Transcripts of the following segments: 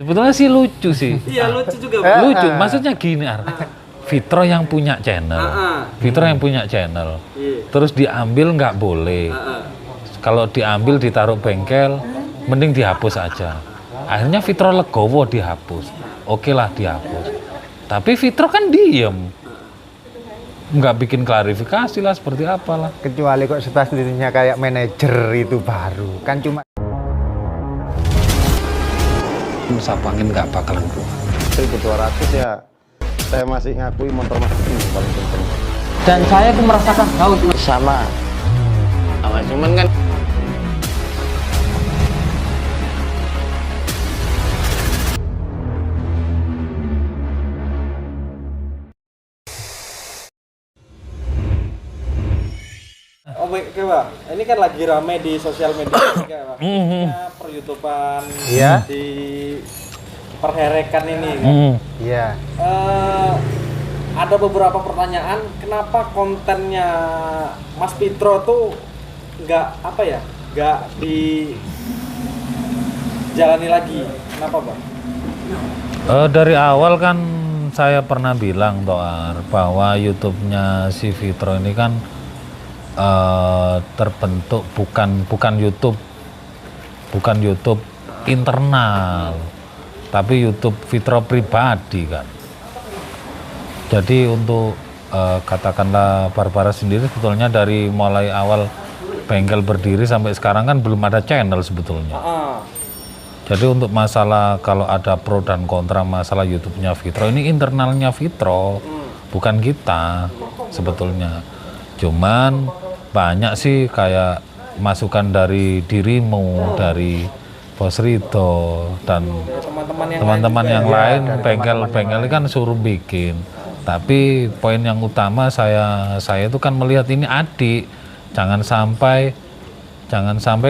Sebetulnya sih lucu sih. Iya lucu juga. Lucu, maksudnya gini Fitro yang punya channel, Fitro yang punya channel, terus diambil nggak boleh. Kalau diambil ditaruh bengkel, mending dihapus aja. Akhirnya Fitro legowo dihapus. Oke lah dihapus. Tapi Fitro kan diem, nggak bikin klarifikasi lah seperti apalah. Kecuali kok statusnya kayak manajer itu baru, kan cuma Sapangin nggak bakalan keluar. 1.200 ya, saya masih ngakui motor Mas ini paling penting. Dan saya tuh merasakan haus Sama cuman kan Oh baik, Pak. Ini kan lagi rame di sosial media Pak. Per-YouTubean Iya. di perherekan ini kan. iya. Ada beberapa pertanyaan, kenapa kontennya Mas Fitro tuh nggak dijalani lagi? Kenapa, Bang? Dari awal kan saya pernah bilang Toar bahwa YouTube-nya si Fitro ini kan terbentuk bukan YouTube internal, tapi YouTube Fitro pribadi kan. Jadi untuk katakanlah Barbara sendiri sebetulnya dari mulai awal bengkel berdiri sampai sekarang kan belum ada channel sebetulnya. Jadi untuk masalah kalau ada pro dan kontra masalah YouTube-nya Fitro, ini internalnya Fitro, bukan kita sebetulnya. Cuman banyak sih kayak masukan dari dirimu, dari Bos Rito dan teman-teman yang lain, bengkel-bengkel kan suruh bikin. Tapi poin yang utama saya itu kan melihat ini adik, jangan sampai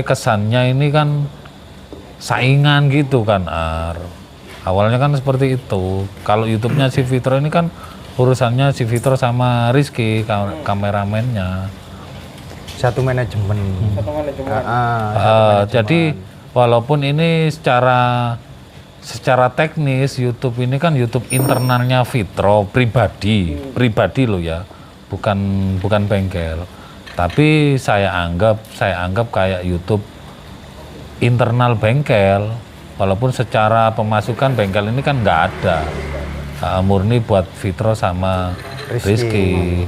kesannya ini kan saingan gitu kan. Awalnya kan seperti itu. Kalau YouTube-nya si Fitro ini kan urusannya si Fitro sama Rizky kameramennya. Satu manajemen. Jadi walaupun ini secara teknis YouTube ini kan YouTube internalnya Fitro pribadi loh ya, bukan bengkel. Tapi saya anggap kayak YouTube internal bengkel, walaupun secara pemasukan bengkel ini kan nggak ada, murni buat Fitro sama Rizky.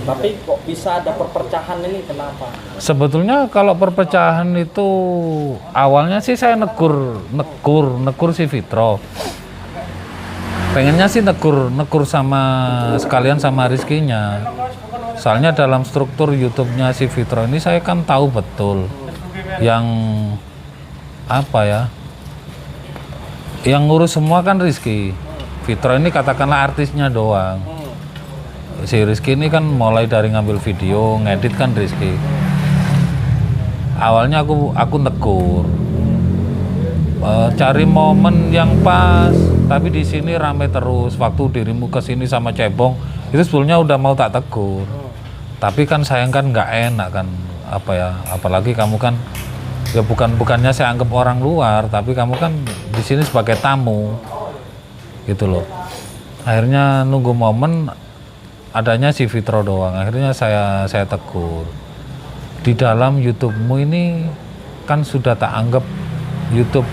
Tapi kok bisa ada perpecahan ini, kenapa? Sebetulnya kalau perpecahan itu awalnya sih saya negur si Fitro. Pengennya sih negur sama sekalian sama Rizky-nya. Soalnya dalam struktur YouTube-nya si Fitro ini saya kan tahu betul yang yang ngurus semua kan Rizky. Fitro ini katakanlah artisnya doang. Si Rizky ini kan mulai dari ngambil video, ngedit kan Rizky. Awalnya aku negur, cari momen yang pas, tapi di sini rame terus. Waktu dirimu kesini sama Cebong, itu sebetulnya udah mau tak tegur. Tapi kan sayang kan nggak enak kan, apalagi kamu kan ya bukannya saya anggap orang luar, tapi kamu kan di sini sebagai tamu, gitu loh. Akhirnya nunggu momen adanya si Fitro doang, akhirnya saya tegur. Di dalam YouTube-mu ini kan sudah tak anggap YouTube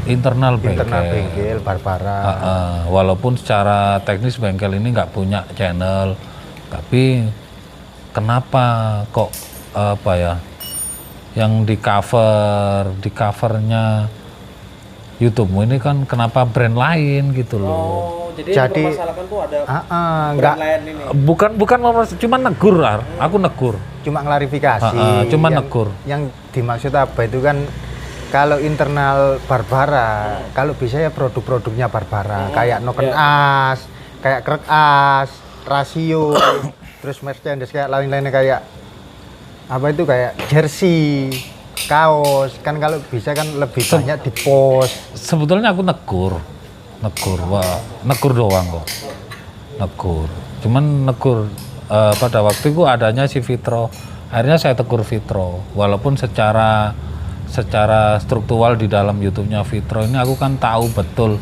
internal bengkel Barbara. Walaupun secara teknis bengkel ini nggak punya channel, tapi kenapa kok yang di covernya YouTube-mu ini kan kenapa brand lain gitu loh. Jadi dipermasalahkan tuh ada enggak lain ini. Bukan cuma negur, aku negur. Cuma klarifikasi. Negur. Yang dimaksud apa itu kan kalau internal Barbara, kalau bisa ya produk-produknya Barbara, kayak Noken As, kayak Krek As, Rasio, terus merchandise kayak lain-lainnya kayak kayak jersey, kaos, kan kalau bisa kan lebih banyak di post. Sebetulnya aku negur doang kok. Cuman negur pada waktu itu adanya si Fitro. Akhirnya saya tegur Fitro, walaupun secara secara struktural di dalam YouTube-nya Fitro ini aku kan tahu betul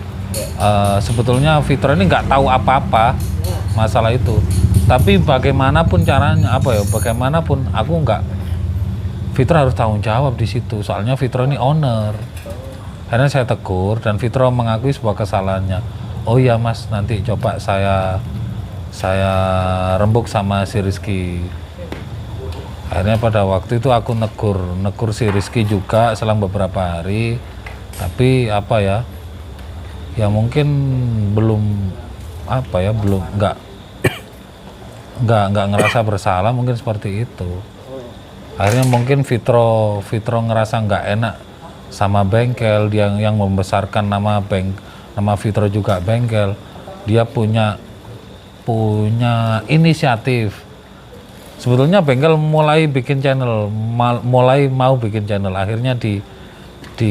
sebetulnya Fitro ini nggak tahu apa-apa masalah itu. Tapi bagaimanapun caranya bagaimanapun aku nggak, Fitro harus tanggung jawab di situ. Soalnya Fitro ini owner. Akhirnya saya tegur dan Fitro mengakui sebuah kesalahannya. Oh iya mas, nanti coba saya rembuk sama si Rizky. Akhirnya pada waktu itu aku negur si Rizky juga selang beberapa hari. Tapi ya mungkin belum nggak ngerasa bersalah, mungkin seperti itu. Akhirnya mungkin Fitro ngerasa nggak enak sama bengkel, dia yang membesarkan nama Fitro juga bengkel. Dia punya inisiatif. Sebetulnya bengkel mulai bikin channel, mulai mau bikin channel. Akhirnya di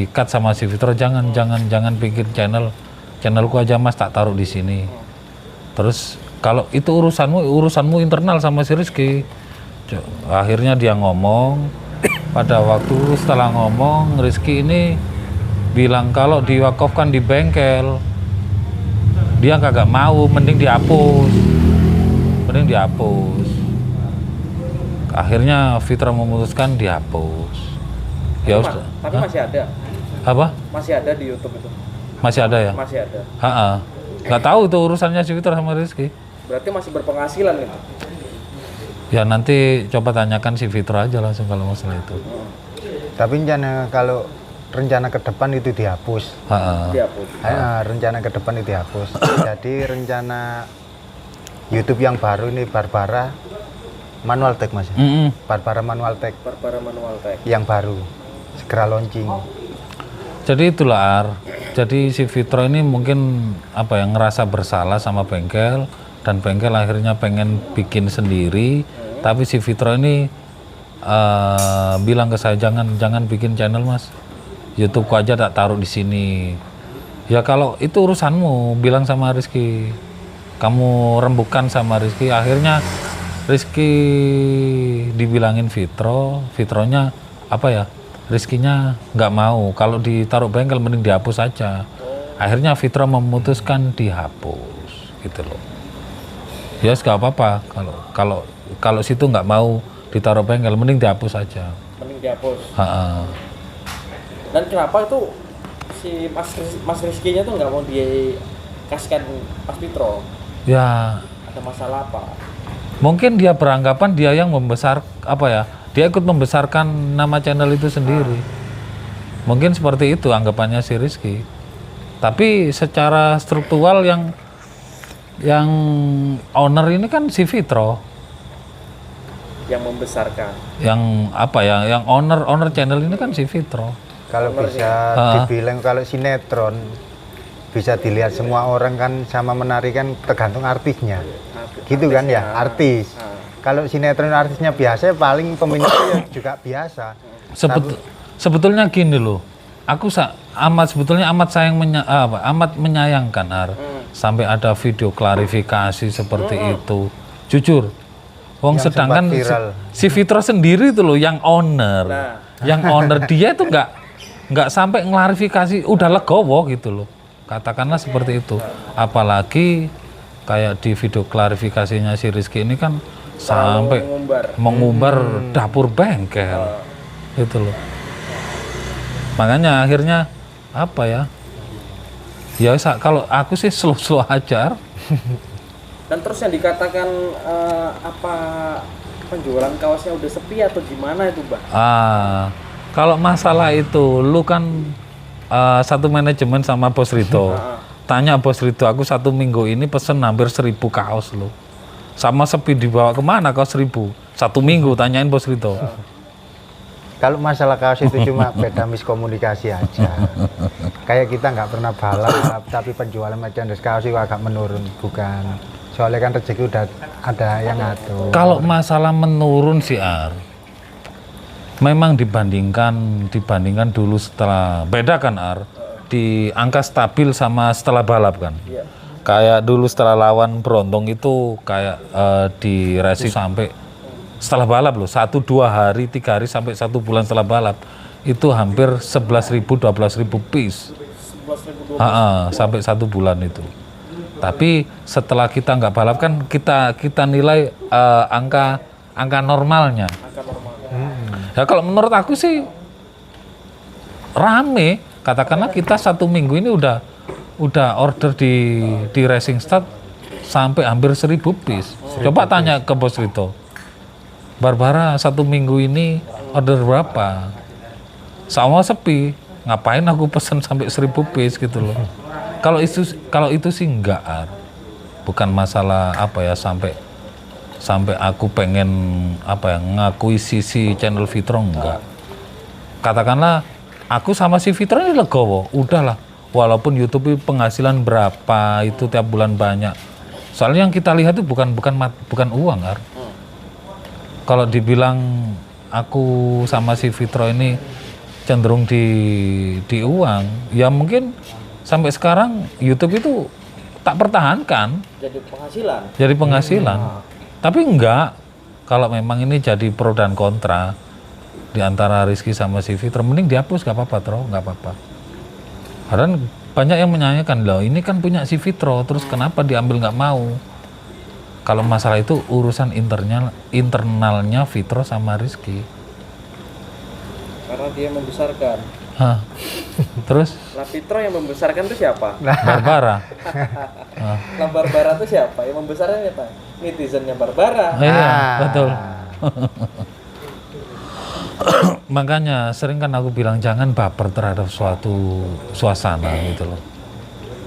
cut sama si Fitro, jangan bikin channelku aja mas, tak taruh di sini. Terus kalau itu urusanmu internal sama si Rizky. Akhirnya dia ngomong. Pada waktu setelah ngomong, Rizky ini bilang kalau diwakafkan di bengkel, dia kagak mau, mending dihapus. Akhirnya Fitro memutuskan dihapus. Ya Tapi, tapi masih ada. Apa? Masih ada di YouTube itu. Masih ada ya? Masih ada. Nggak tahu itu urusannya si Fitro sama Rizky. Berarti masih berpenghasilan gitu. Ya nanti coba tanyakan si Fitro aja langsung kalau masalah itu. Tapi kalau rencana ke depan itu dihapus. Dihapus. Rencana ke depan itu dihapus. Jadi rencana YouTube yang baru ini Barbara Manual Tech mas. Barbara Manual Tech. Yang baru segera launching. Jadi itulah jadi si Fitro ini mungkin ngerasa bersalah sama bengkel, dan bengkel akhirnya pengen bikin sendiri. Tapi si Fitro ini bilang ke saya, jangan bikin channel mas, YouTubeku aja tak taruh di sini. Ya kalau itu urusanmu, bilang sama Rizky, kamu rembukan sama Rizky. Akhirnya Rizky dibilangin Fitronya Rizkynya nggak mau, kalau ditaruh bengkel mending dihapus aja. Akhirnya Fitro memutuskan dihapus gitu loh. Ya nggak apa-apa, kalau situ nggak mau ditaruh bengkel mending dihapus aja. Dan kenapa itu si Mas Rizky-nya tuh nggak mau dikasihkan Mas Fitro? Ya Ada masalah apa? mungkin dia beranggapan dia yang membesar dia ikut membesarkan nama channel itu sendiri. Mungkin seperti itu anggapannya si Rizky. Tapi secara struktural yang owner ini kan si Fitro. Yang membesarkan. Yang yang owner channel ini kan si Fitro. Kalau bisa dibilang kalau sinetron bisa dilihat semua orang kan sama menari kan tergantung artisnya. Gitu kan ya, artis. Kalau sinetron artisnya biasa paling peminatnya juga biasa. Sebetulnya gini loh. Aku amat menyayangkan sampai ada video klarifikasi seperti itu. Jujur. Sedangkan si Fitro sendiri itu loh yang owner. Yang owner dia itu nggak sampai ngelarifikasi, udah legowo gitu loh. Katakanlah seperti itu. Apalagi kayak di video klarifikasinya si Rizky ini kan sampai mengumbar dapur bengkel gitu loh. Makanya akhirnya kalau aku sih slow aja. Dan terus yang dikatakan penjualan kaosnya udah sepi atau gimana itu, Mbak? Kalau masalah itu lu kan satu manajemen sama Bos Rito. Tanya Bos Rito, aku 1 minggu ini pesen hampir 1000 kaos lo. Sama sepi dibawa kemana kaos 1000? 1 minggu, tanyain Bos Rito. Kalau masalah kaos itu cuma beda miskomunikasi aja. Kayak kita nggak pernah balap, tapi penjualan merchandise kaos itu agak menurun, bukan. Soalnya kan rezeki udah ada yang ngatur. Kalau masalah menurun sih memang dibandingkan dulu setelah, beda kan di angka stabil sama setelah balap kan. Kayak dulu setelah lawan Brontong itu kayak di racing sampai setelah balap loh, 1-2 hari, 3 hari sampai 1 bulan setelah balap itu hampir 11.000 12.000 piece. 11.000 Sampai 1 bulan itu. Tapi setelah kita nggak balap kan kita nilai angka normalnya. Ya kalau menurut aku sih rame. Katakanlah kita 1 minggu ini udah order di Racing Start sampai hampir 1.000 piece. Coba tanya ke Bos Rito. Barbara 1 minggu ini order berapa? Sama sepi. Ngapain aku pesen sampai 1.000 piece gitu loh. Kalau itu sih enggak, Ar. Bukan masalah apa ya sampai aku pengen apa ya ngakui sisi channel Fitro, enggak. Katakanlah aku sama si Fitro ini legowo, udahlah. Walaupun YouTube penghasilan berapa itu tiap bulan banyak. Soalnya yang kita lihat itu bukan uang, Ar. Kalau dibilang aku sama si Fitro ini cenderung di uang, ya mungkin sampai sekarang YouTube itu tak pertahankan. Jadi penghasilan. Tapi enggak, kalau memang ini jadi pro dan kontra di antara Rizky sama si Fitro, mending dihapus, gak apa-apa, Tro, gak apa-apa. Karena banyak yang menanyakan, loh ini kan punya si Fitro, terus kenapa diambil nggak mau? Kalau masalah itu urusan internalnya Fitro sama Rizky. Karena dia membesarkan. Hah. Terus? Lah Fitro yang membesarkan itu siapa? Barbara. Lah Barbara itu siapa? Yang membesarkan siapa? Netizennya Barbara. Iya, betul. Makanya sering kan aku bilang jangan baper terhadap suatu suasana gitu loh.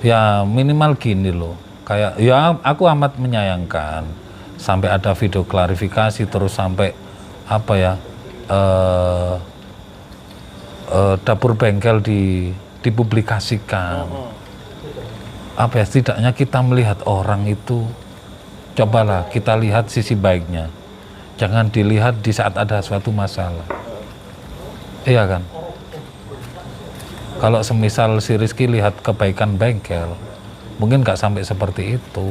Ya minimal gini loh. Kayak ya aku amat menyayangkan sampai ada video klarifikasi terus sampai apa ya dapur bengkel dipublikasikan. Apa ya setidaknya kita melihat orang itu, cobalah kita lihat sisi baiknya. Jangan dilihat di saat ada suatu masalah. Iya kan? Kalau semisal si Rizky lihat kebaikan bengkel, mungkin nggak sampai seperti itu.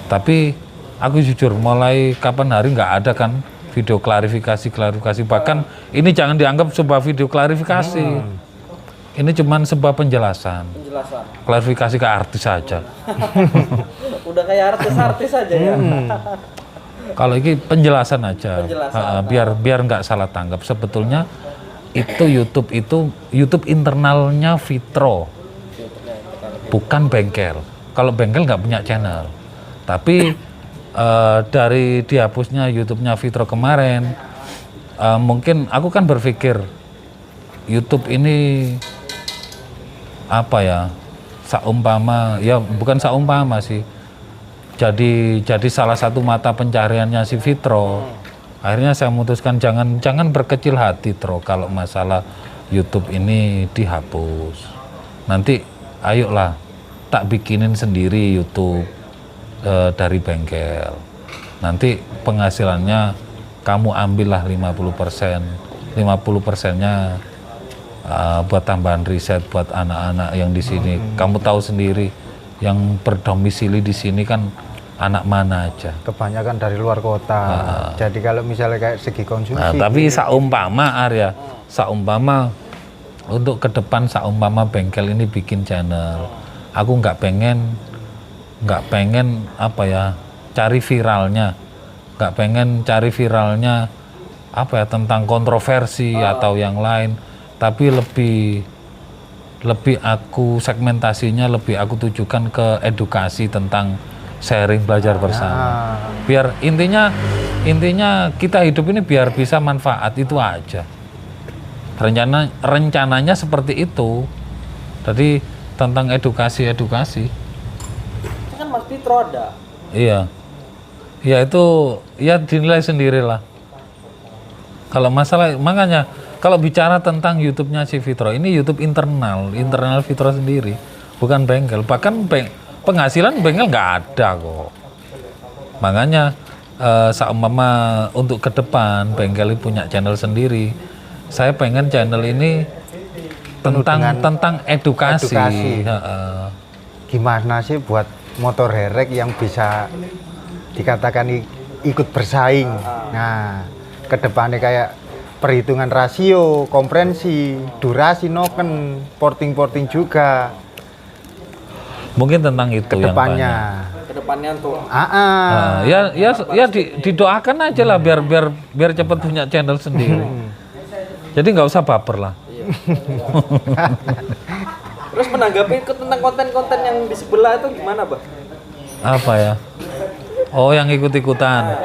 Tapi aku jujur, mulai kapan hari nggak ada kan video klarifikasi. Bahkan ini jangan dianggap sebuah video klarifikasi. Ini cuman sebuah penjelasan. Klarifikasi ke artis saja. Udah kayak artis-artis aja ya. Kalau ini penjelasan aja, biar nggak salah tanggap. Sebetulnya itu YouTube internalnya Fitro, bukan bengkel. Kalau bengkel nggak punya channel, tapi dari dihapusnya YouTube-nya Fitro kemarin, mungkin aku kan berpikir YouTube ini apa ya, saumpama ya bukan saumpama sih. Jadi salah satu mata pencariannya si Fitro. Akhirnya saya memutuskan jangan berkecil hati, Tro, kalau masalah YouTube ini dihapus. Nanti ayolah tak bikinin sendiri YouTube dari bengkel. Nanti penghasilannya kamu ambillah 50%. 50%-nya buat tambahan riset buat anak-anak yang di sini. Kamu tahu sendiri yang berdomisili di sini kan anak mana aja. Kebanyakan dari luar kota. Jadi kalau misalnya kayak segi konsumsi. Tapi saumpama Arya, saumpama untuk ke depan saumpama bengkel ini bikin channel, aku nggak pengen apa ya cari viralnya, apa ya tentang kontroversi atau yang lain, tapi lebih aku segmentasinya lebih aku tujukan ke edukasi tentang sharing belajar bersama. Biar intinya kita hidup ini biar bisa manfaat, itu aja. Rencananya seperti itu. Jadi tentang edukasi. Kan Mas Fitro ada. Iya. Ya itu ya dinilai sendirilah. Kalau masalah makanya kalau bicara tentang YouTube-nya si Fitro, ini YouTube internal Fitro sendiri, bukan bengkel. Bahkan penghasilan bengkel nggak ada kok. Makanya seumpama untuk ke depan bengkel punya channel sendiri, saya pengen channel ini tentang edukasi. Gimana sih buat motor herek yang bisa dikatakan ikut bersaing. Nah, ke depannya kayak perhitungan rasio, komprehensif, durasi noken, porting juga Mungkin tentang itu yang kedepannya. banyak. Kedepannya untuk Didoakan aja lah biar cepat punya channel sendiri. Jadi nggak usah baper lah. terus menanggapi tentang konten-konten yang di sebelah itu gimana, Bah? Apa ya? Oh, yang ikut-ikutan.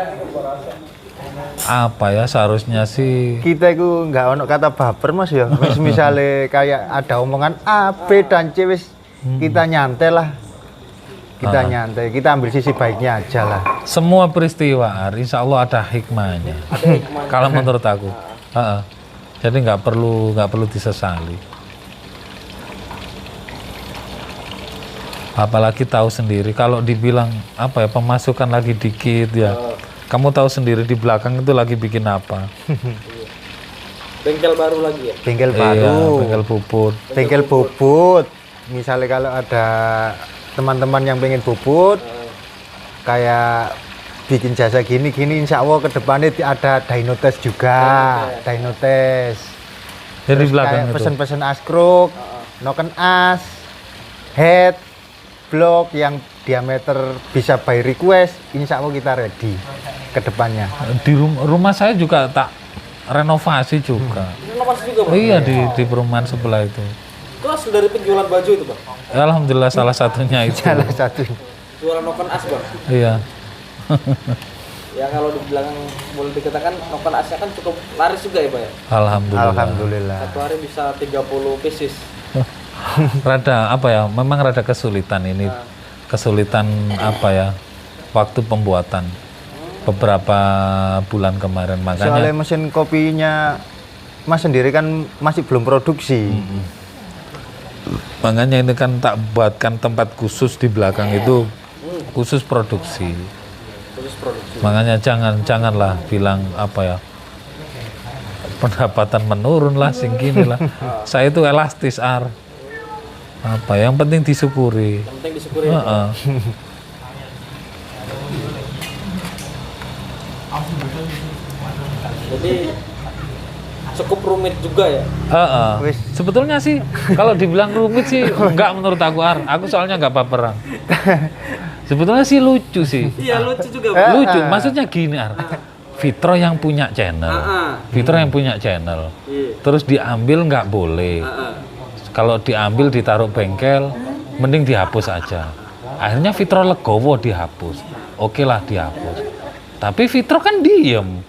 Apa ya, seharusnya sih Kita itu nggak ono kata baper mas ya. Misalnya kayak ada omongan A, B dan C wis kita nyantai lah. Kita nyantai, kita ambil sisi baiknya aja lah. semua peristiwa insya Allah ada hikmahnya. Kalau menurut aku. Jadi nggak perlu disesali. Apalagi tahu sendiri kalau dibilang apa ya, pemasukan lagi dikit ya. Kamu tahu sendiri di belakang itu lagi bikin apa. Bengkel baru lagi ya? Bengkel Iya, baru, bengkel puput. bengkel bubut. Misalnya kalau ada teman-teman yang pengen bubut, kayak bikin jasa gini-gini, insya Allah ke depannya ada dynotes juga, dynotes. Jadi di Terus belakang kayak itu. pesen-pesen askruk, noken as, head, blok yang diameter bisa by request, insya Allah kita ready ke depannya. Di rumah saya juga tak renovasi juga. Renovasi juga, Bang? Iya, di perumahan sebelah itu. Itu hasil dari penjualan baju itu, Bang? Alhamdulillah salah satunya itu. Salah satu. Jualan noken as, Bang? Iya. Ya kalau dibilang boleh dikatakan noken asnya kan cukup laris juga ya, Pak ya? Alhamdulillah. Alhamdulillah. Satu hari bisa 30 pieces. Rada apa ya? Memang rada kesulitan ini. Kesulitan apa ya? Waktu pembuatan. Beberapa bulan kemarin Soalnya makanya mesin kopinya Mas sendiri kan masih belum produksi. makanya ini kan tak buatkan tempat khusus di belakang itu khusus produksi. Terus produksi. Makanya janganlah bilang apa ya, pendapatan menurun lah, singkini lah. Saya itu elastis apa yang penting disyukuri. Yang penting disyukuri. Ya, Heeh. jadi cukup rumit juga ya. Heeh. Wis. Sebetulnya sih kalau dibilang rumit sih enggak menurut aku Aku soalnya enggak baperan. Sebetulnya sih lucu sih. Iya lucu juga, Bang. Lucu, maksudnya gini Fitro yang punya channel. Fitro yang punya channel. Iya. Terus diambil nggak boleh. Kalau diambil ditaruh bengkel, mending dihapus aja. Akhirnya Fitro legowo dihapus. Oke lah dihapus. Tapi Fitro kan diem.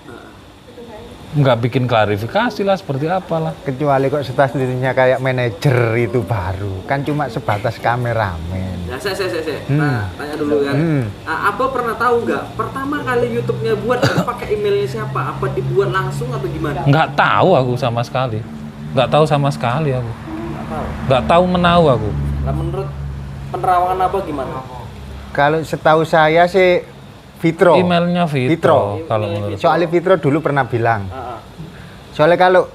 Nggak bikin klarifikasi lah seperti apalah. Kecuali kok statusnya kayak manajer itu baru. Kan cuma sebatas kameramen. Ya, saya. Nah, tanya dulu kan. Apa pernah tahu nggak? Pertama kali YouTube-nya buat itu pakai emailnya siapa? Apa dibuat langsung atau gimana? Nggak tahu aku sama sekali. Nggak tahu sama sekali aku. Nggak tahu menau aku. Nah, menurut penerawangan apa gimana? Kalau setahu saya sih Fitro. Emailnya Fitro. Kalau menurut Soalnya Fitro dulu pernah bilang. Soalnya kalau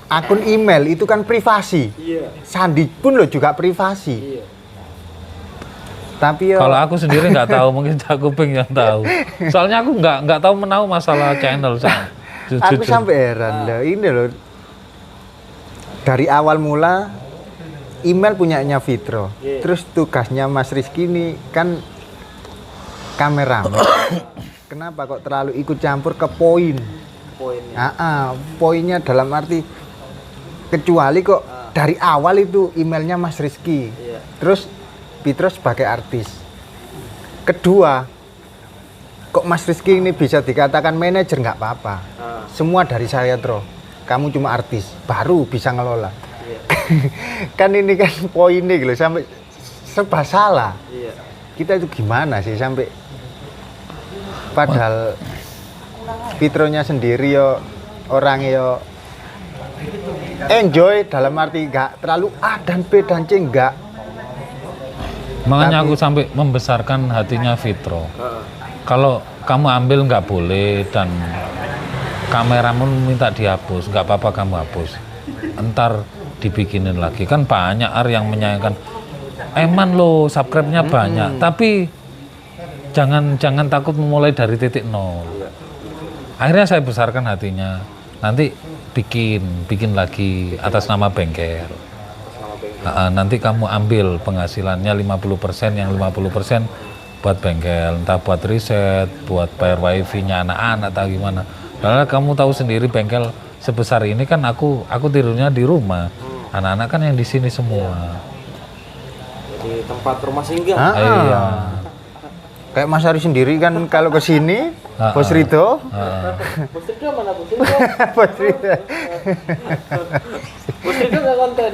akun email itu kan privasi. Iya. Sandi pun lo juga privasi. Iya. Tapi Kalau aku sendiri nggak tahu, mungkin Cak Kuping yang tahu. Soalnya aku nggak tahu menau masalah channel. aku sampai heran loh, ini loh. Dari awal mula email punyanya Fitro. Terus tugasnya Mas Rizky ini kan kameramen. Kenapa kok terlalu ikut campur ke poin? Poinnya. Poinnya dalam arti kecuali kok dari awal itu emailnya Mas Rizky. Iya. Terus Fitro sebagai artis. Kedua, kok Mas Rizky ini bisa dikatakan manajer nggak apa-apa. Semua dari saya, Tro. Kamu cuma artis, baru bisa ngelola. Iya. Kan ini kan poinnya gitu sampai serba salah. Iya. Kita itu gimana sih sampai padahal Fitronya sendiri yo orang yo enjoy dalam arti enggak terlalu A dan B dan C enggak. Makanya Tapi- aku sampai membesarkan hatinya Fitro. Kalau kamu ambil nggak boleh dan kameramu minta dihapus, nggak apa-apa kamu hapus. Entar dibikinin lagi. Kan banyak yang menyayangkan. Eman lo subscribe-nya banyak, tapi jangan takut memulai dari titik nol. Akhirnya saya besarkan hatinya. nanti bikin lagi atas nama bengkel. Nanti kamu ambil penghasilannya 50%, yang 50% buat bengkel, entah buat riset, buat bayar wifi-nya anak-anak atau gimana. Karena kamu tahu sendiri bengkel sebesar ini kan aku tidurnya di rumah. Anak-anak kan yang di sini semua. Di tempat rumah singgah. Iya. Kayak Mas Ari sendiri kan kalau ke sini, Bos Rido. Bos Rido mana Bos Rido? Bos Rido. Bos Rido nggak konten.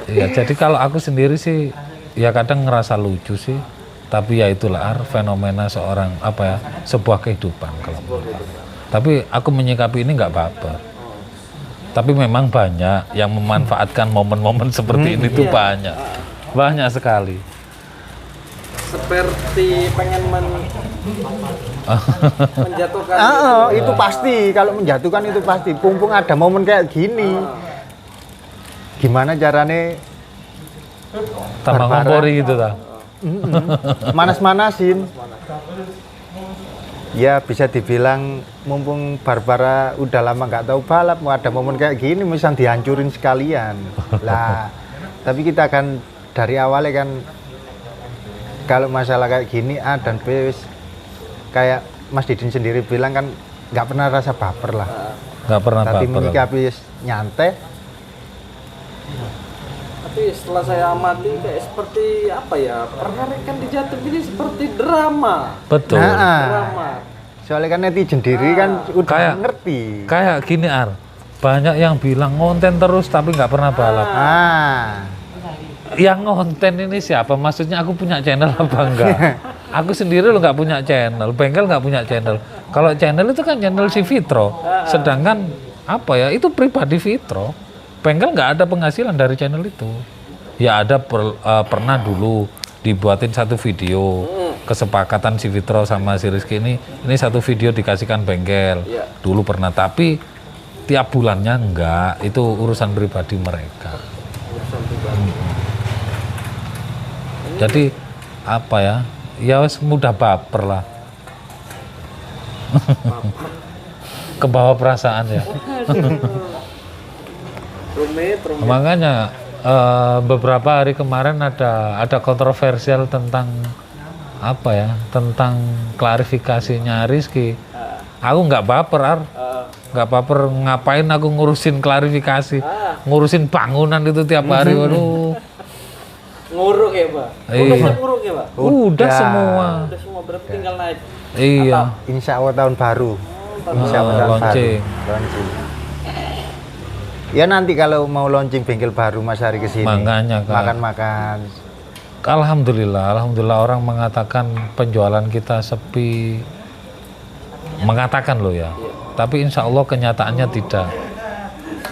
Iya, jadi kalau aku sendiri sih ya kadang ngerasa lucu sih. Tapi ya itulah fenomena seorang sebuah kehidupan kalau menurut aku. Tapi aku menyikapi ini nggak baper. Tapi memang banyak yang memanfaatkan momen-momen seperti ini tuh banyak sekali. Seperti pengen menjatuhkan. Itu pasti, kalau menjatuhkan itu pasti. Pumpung ada momen kayak gini. Gimana caranya tambah ngompori gitu ta. Manas-manasin. Ya bisa dibilang mumpung Barbara udah lama nggak tahu balap, mau ada momen kayak gini misal dihancurin sekalian. Lah, tapi kita kan dari awalnya kan kalau masalah kayak gini A dan B kayak Mas Didin sendiri bilang kan nggak pernah rasa baper lah. Nggak pernah Tapi baper. menyikapi nyantai. Tapi setelah saya amati kayak seperti apa ya, perharikan di Jatim ini seperti drama. Betul. Drama. Soalnya kan netizen diri kan udah Kayak- ngerti. Kayak gini banyak yang bilang ngonten terus tapi nggak pernah balap. Yang ngonten ini siapa? Maksudnya aku punya channel apa enggak? Aku sendiri lo nggak punya channel, bengkel nggak punya channel. Kalau channel itu kan channel si Fitro, sedangkan itu pribadi Fitro. Bengkel nggak ada penghasilan dari channel itu. Ya ada pernah dulu dibuatin satu video kesepakatan si Fitro sama si Rizky ini satu video dikasihkan bengkel. Dulu pernah, tapi tiap bulannya enggak, itu urusan pribadi mereka. Jadi ya wes mudah baper lah. Kebawa perasaan ya. Rumit. Makanya beberapa hari kemarin ada kontroversial tentang tentang klarifikasinya Rizky. Aku nggak baper, nggak baper. Ngapain aku ngurusin klarifikasi, ngurusin bangunan itu tiap hari. Waduh. Nguruk ya Pak? Iya. Nguruk ya Pak? Udah semua. Udah semua berarti tinggal naik. Iya. Insya Allah tahun baru. Insya Allah tahun launching. baru. Launching. Ya nanti kalau mau launching bengkel baru Mas Ari kesini. Makanya Kak. Makan-makan. Alhamdulillah orang mengatakan penjualan kita sepi. Mengatakan loh ya. Tapi insya Allah kenyataannya tidak.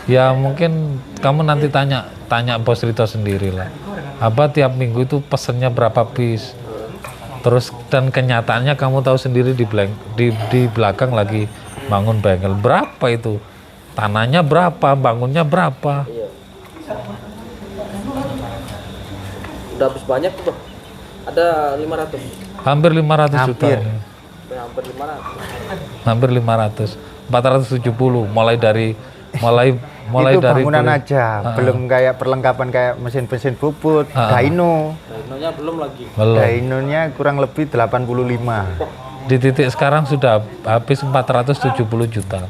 Ya mungkin kamu nanti tanya Bos Rito sendiri lah. Tiap minggu itu pesennya berapa piece. Terus dan kenyataannya kamu tahu sendiri di belakang lagi bangun bengkel. Berapa itu? Tanahnya berapa, bangunnya berapa? Udah habis banyak tuh Bang. Ada 500. Hampir 500 juta. Udah hampir 500. Hampir 500. 470 mulai itu dari bangunan aja, belum kayak perlengkapan kayak mesin-mesin bubut, dyno. Dynonya belum lagi. belum. Dynonya kurang lebih 85. Di titik sekarang sudah habis 470 juta.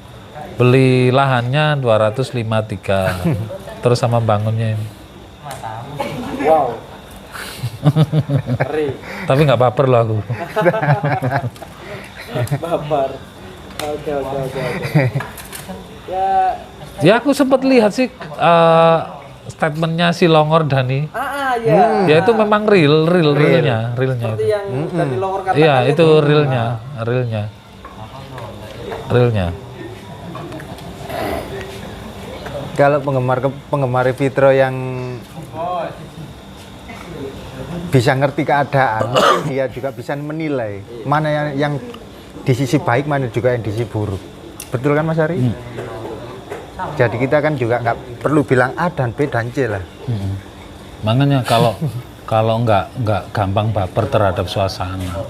Beli lahannya 253. Terus sama bangunnya ini. Wow. Ngeri. Tapi nggak baper loh aku. Babar. Oke. Ya aku sempat lihat sih statementnya si Longor Dani. Ya. Ya itu memang realnya Seperti itu. yang tadi Longor katakan. Iya itu realnya. Kalau penggemar Fitro yang bisa ngerti keadaan, mungkin dia juga bisa menilai mana yang di sisi baik, mana juga yang di sisi buruk. Betul kan Mas Ari? Jadi kita kan juga nggak perlu bilang A dan B dan C lah. Makanya kalau nggak gampang baper terhadap suasana,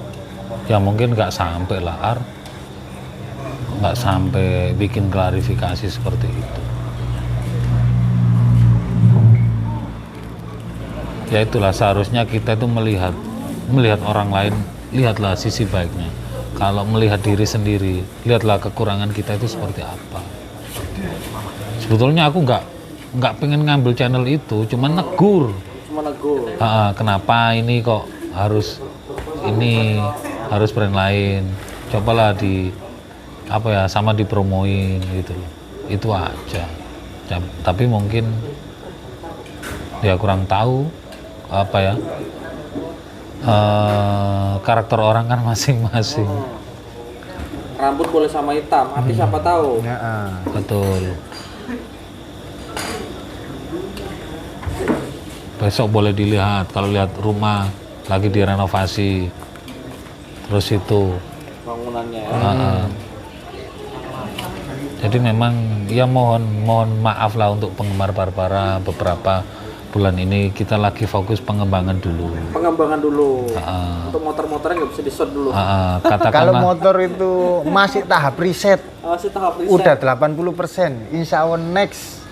ya mungkin nggak sampai lah nggak sampai bikin klarifikasi seperti itu. Ya itulah, seharusnya kita itu melihat orang lain, lihatlah sisi baiknya. Kalau melihat diri sendiri, lihatlah kekurangan kita itu seperti apa. Sebetulnya aku nggak pengen ngambil channel itu, cuman negur. Kenapa ini kok harus brand lain? Cobalah sama dipromoin gitu loh. Itu aja. Tapi mungkin dia kurang tahu karakter orang kan masing-masing. Rambut boleh sama hitam, tapi siapa tahu. Betul. Besok boleh dilihat kalau lihat rumah lagi direnovasi, terus itu Bangunannya jadi memang ya mohon maaf lah untuk penggemar Barbara. Beberapa bulan ini kita lagi fokus pengembangan dulu. Untuk motor-motornya nggak bisa di-shot dulu. Kalau motor itu masih tahap riset. Udah 80%. Insya Allah next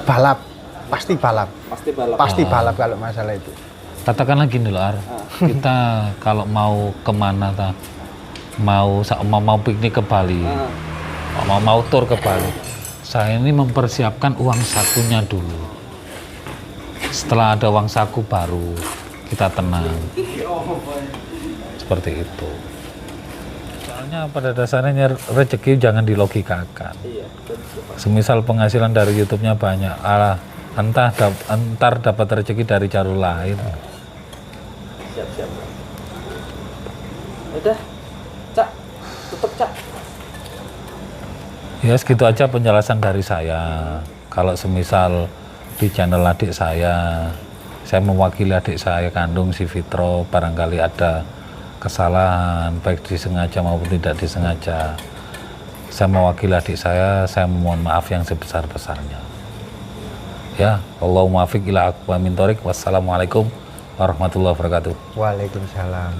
balap. Pasti balap kalau masalah itu. Katakanlah gini loh, kita kalau mau kemana mau piknik ke Bali, mau tur ke Bali, saya ini mempersiapkan uang sakunya dulu. Setelah ada uang saku baru kita tenang. Seperti itu. Soalnya pada dasarnya rezeki jangan dilogikakan. Semisal penghasilan dari YouTube-nya banyak, entar dapat rezeki dari jalur lain. Siap. Udah, Cak, tutup Cak. Ya segitu aja penjelasan dari saya. Kalau semisal di channel adik saya mewakili adik saya kandung si Fitro, barangkali ada kesalahan baik disengaja maupun tidak disengaja, saya mewakili adik saya mohon maaf yang sebesar-besarnya. Ya, Allahumma muwaffiq ila aqwamit thoriq. Wassalamualaikum warahmatullahi wabarakatuh. Waalaikumsalam.